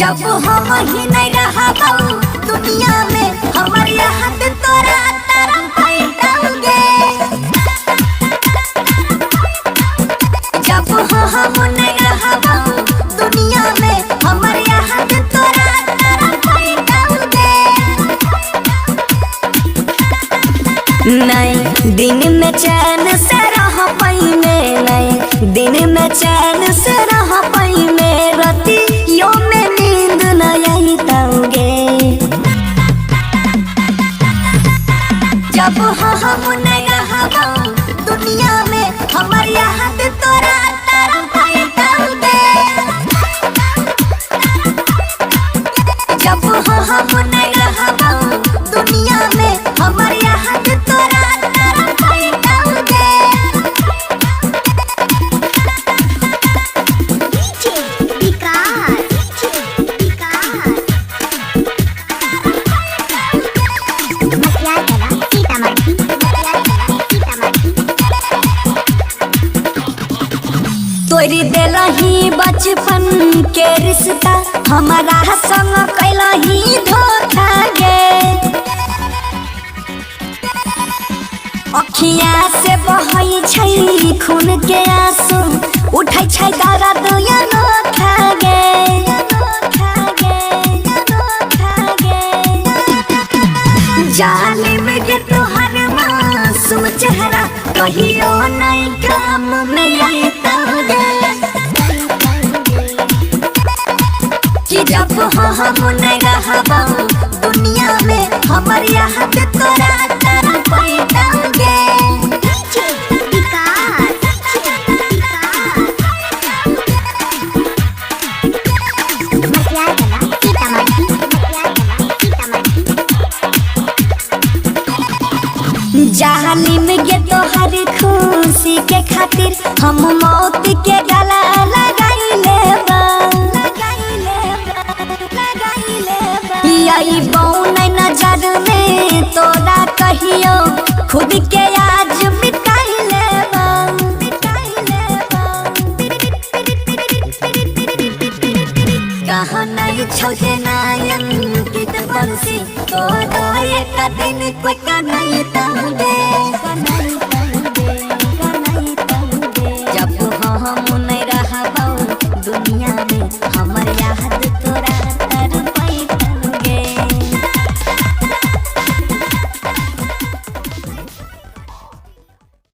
जब हम ही नहीं रहबो दुनिया में हमारे हाथ तोरा तारा फैलाओगे। जब हम नहीं रहबो दुनिया में हमारे हाथ तोरा तारा फैलाओगे। नहीं दिन में चैन से रह पाई में, नहीं दिन में चैन से रह पाई में, रातियों में नींद नहीं आऊंगे। जब हम नहीं रहबो दुनिया में हमारे हाथ तोरा तारा फैलाओगे। जब हम नहीं रहबो दुनिया में हमारे हाथ तोरा तारा फैलाओगे। तोरी दिलही बचपन के रिश्ता हमारा संग कैलही धोखा गे। अखिया से बहै छै खून के आंसू, उठै छै दर्द अनोखा गे। जालिम गे तोहर मासूम चेहरा कहियो नहीं काम में आता गे। कि जब हम नहीं रहबो दुनिया में हमारे हाथ तोरा तारा फैलाओगे। जालिम गे तोहर खुशी के खातिर हम मौत के गला लगाई लेबा। यही बौन नजर में तोरा कहियो खुद के आज मिटाई लेबा। कहाँ नहीं छोड़े नायंकित बंसी तोरा एक दिन कोई का नहीं तंगे। जब हम नहीं रहबो दुनिया में